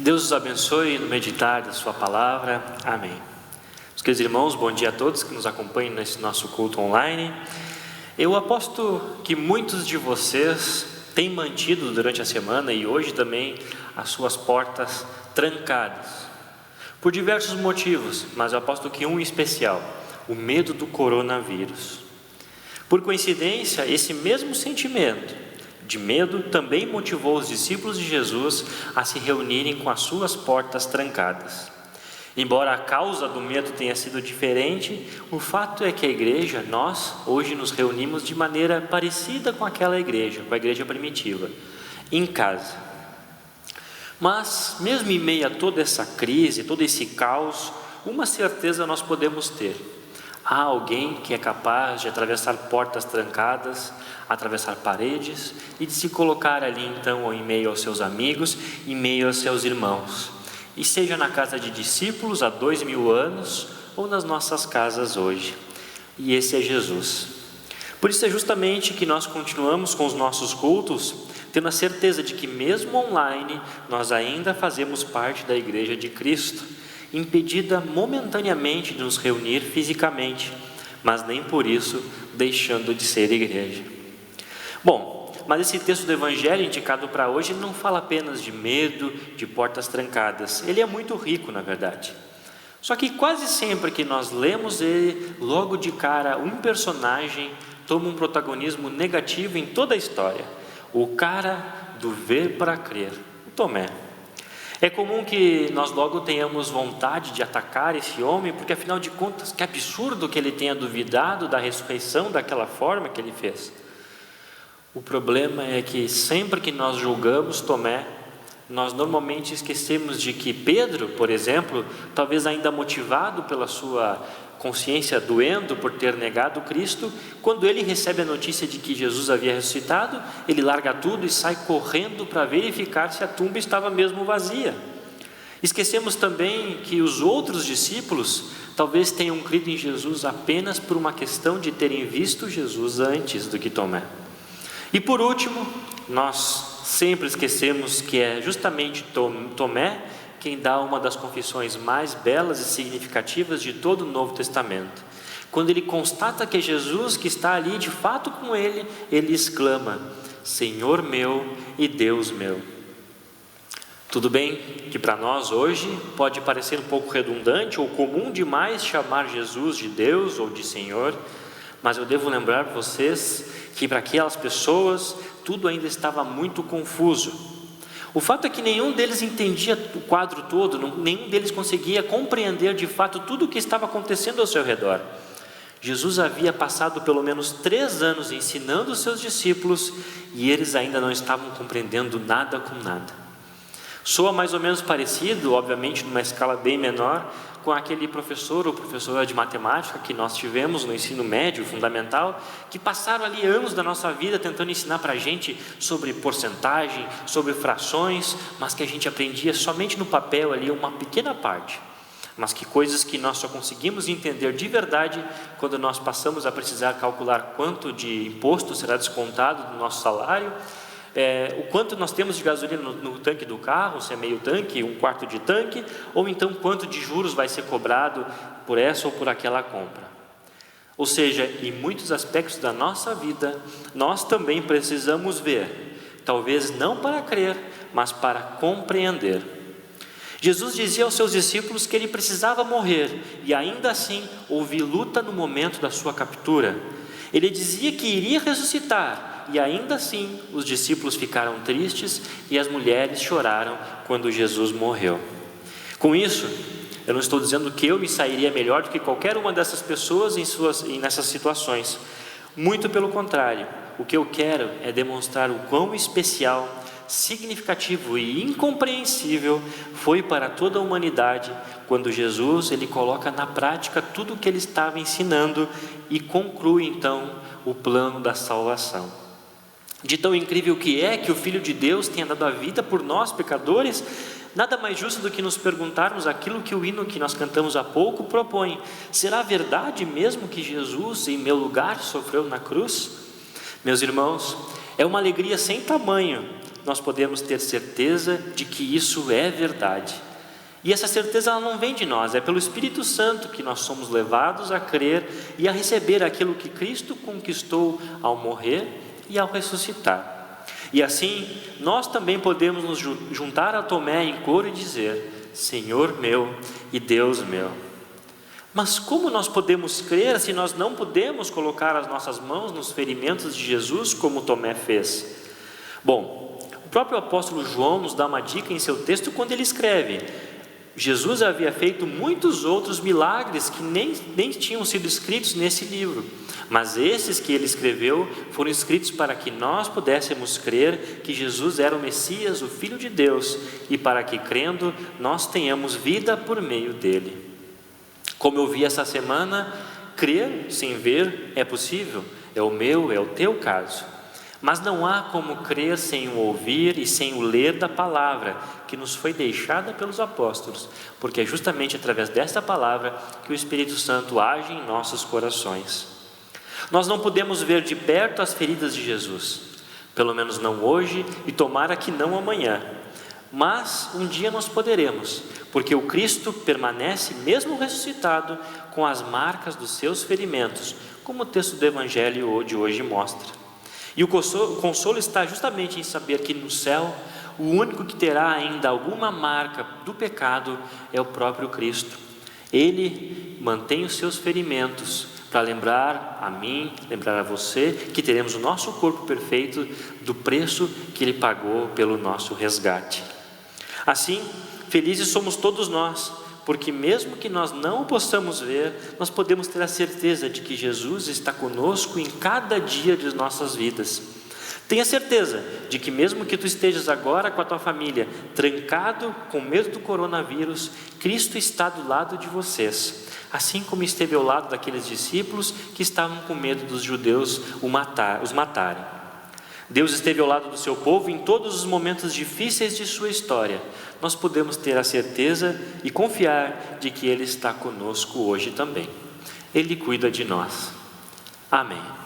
Deus os abençoe no meditar da sua palavra. Amém. Meus queridos irmãos, bom dia a todos que nos acompanham nesse nosso culto online. Eu aposto que muitos de vocês têm mantido durante a semana e hoje também as suas portas trancadas, por diversos motivos, mas eu aposto que um em especial: o medo do coronavírus. Por coincidência, esse mesmo sentimento de medo também motivou os discípulos de Jesus a se reunirem com as suas portas trancadas. Embora a causa do medo tenha sido diferente, o fato é que a igreja, nós hoje nos reunimos de maneira parecida com aquela igreja, com a igreja primitiva, em casa. Mas mesmo em meio a toda essa crise, todo esse caos, uma certeza nós podemos ter: há alguém que é capaz de atravessar portas trancadas, atravessar paredes e de se colocar ali então em meio aos seus amigos, em meio aos seus irmãos, e seja na casa de discípulos há 2000 anos ou nas nossas casas hoje. E esse é Jesus. Por isso é justamente que nós continuamos com os nossos cultos, tendo a certeza de que mesmo online nós ainda fazemos parte da Igreja de Cristo, impedida momentaneamente de nos reunir fisicamente, mas nem por isso deixando de ser igreja. Bom, mas esse texto do Evangelho indicado para hoje não fala apenas de medo, de portas trancadas. Ele é muito rico, na verdade. Só que quase sempre que nós lemos ele, logo de cara, um personagem toma um protagonismo negativo em toda a história: o cara do ver para crer, o Tomé. É comum que nós logo tenhamos vontade de atacar esse homem, porque afinal de contas, que absurdo que ele tenha duvidado da ressurreição daquela forma que ele fez. O problema é que sempre que nós julgamos Tomé, nós normalmente esquecemos de que Pedro, por exemplo, talvez ainda motivado pela sua consciência doendo por ter negado Cristo, quando ele recebe a notícia de que Jesus havia ressuscitado, ele larga tudo e sai correndo para verificar se a tumba estava mesmo vazia. Esquecemos também que os outros discípulos talvez tenham crido em Jesus apenas por uma questão de terem visto Jesus antes do que Tomé. E por último, nós sempre esquecemos que é justamente Tomé quem dá uma das confissões mais belas e significativas de todo o Novo Testamento. Quando ele constata que é Jesus que está ali de fato com ele, ele exclama: Senhor meu e Deus meu. Tudo bem que para nós hoje pode parecer um pouco redundante ou comum demais chamar Jesus de Deus ou de Senhor, mas eu devo lembrar vocês que para aquelas pessoas tudo ainda estava muito confuso. O fato é que nenhum deles entendia o quadro todo, nenhum deles conseguia compreender de fato tudo o que estava acontecendo ao seu redor. Jesus havia passado pelo menos 3 anos ensinando os seus discípulos e eles ainda não estavam compreendendo nada com nada. Soa mais ou menos parecido, obviamente numa escala bem menor, com aquele professor ou professora de matemática que nós tivemos no ensino médio, fundamental, que passaram ali anos da nossa vida tentando ensinar para a gente sobre porcentagem, sobre frações, mas que a gente aprendia somente no papel ali, uma pequena parte, mas que coisas que nós só conseguimos entender de verdade quando nós passamos a precisar calcular quanto de imposto será descontado do nosso salário, o quanto nós temos de gasolina no tanque do carro, se é meio tanque, 1/4 de tanque, ou então quanto de juros vai ser cobrado por essa ou por aquela compra. Ou seja, em muitos aspectos da nossa vida, nós também precisamos ver, talvez não para crer, mas para compreender. Jesus dizia aos seus discípulos que ele precisava morrer, e ainda assim houve luta no momento da sua captura. Ele dizia que iria ressuscitar, e ainda assim os discípulos ficaram tristes e as mulheres choraram quando Jesus morreu. Com isso, eu não estou dizendo que eu me sairia melhor do que qualquer uma dessas pessoas nessas situações. Muito pelo contrário, o que eu quero é demonstrar o quão especial, significativo e incompreensível foi para toda a humanidade quando Jesus ele coloca na prática tudo o que ele estava ensinando e conclui então o plano da salvação. De tão incrível que é que o Filho de Deus tenha dado a vida por nós pecadores, nada mais justo do que nos perguntarmos aquilo que o hino que nós cantamos há pouco propõe: será verdade mesmo que Jesus em meu lugar sofreu na cruz? Meus irmãos, é uma alegria sem tamanho nós podemos ter certeza de que isso é verdade. E essa certeza ela não vem de nós, é pelo Espírito Santo que nós somos levados a crer e a receber aquilo que Cristo conquistou ao morrer e ao ressuscitar. E assim, nós também podemos nos juntar a Tomé em coro e dizer: Senhor meu e Deus meu. Mas como nós podemos crer se nós não podemos colocar as nossas mãos nos ferimentos de Jesus como Tomé fez? Bom, o próprio apóstolo João nos dá uma dica em seu texto quando ele escreve: Jesus havia feito muitos outros milagres que nem tinham sido escritos nesse livro, mas esses que ele escreveu foram escritos para que nós pudéssemos crer que Jesus era o Messias, o Filho de Deus, e para que, crendo, nós tenhamos vida por meio dele. Como eu vi essa semana, crer sem ver é possível, é o meu, é o teu caso. Mas não há como crer sem o ouvir e sem o ler da palavra que nos foi deixada pelos apóstolos, porque é justamente através desta palavra que o Espírito Santo age em nossos corações. Nós não podemos ver de perto as feridas de Jesus, pelo menos não hoje e tomara que não amanhã, mas um dia nós poderemos, porque o Cristo permanece mesmo ressuscitado com as marcas dos seus ferimentos, como o texto do Evangelho de hoje mostra. E o consolo está justamente em saber que no céu, o único que terá ainda alguma marca do pecado é o próprio Cristo. Ele mantém os seus ferimentos para lembrar a mim, lembrar a você, que teremos o nosso corpo perfeito do preço que Ele pagou pelo nosso resgate. Assim, felizes somos todos nós, porque mesmo que nós não o possamos ver, nós podemos ter a certeza de que Jesus está conosco em cada dia de nossas vidas. Tenha certeza de que mesmo que tu estejas agora com a tua família, trancado com medo do coronavírus, Cristo está do lado de vocês, assim como esteve ao lado daqueles discípulos que estavam com medo dos judeus os matarem. Deus esteve ao lado do seu povo em todos os momentos difíceis de sua história. Nós podemos ter a certeza e confiar de que Ele está conosco hoje também. Ele cuida de nós. Amém.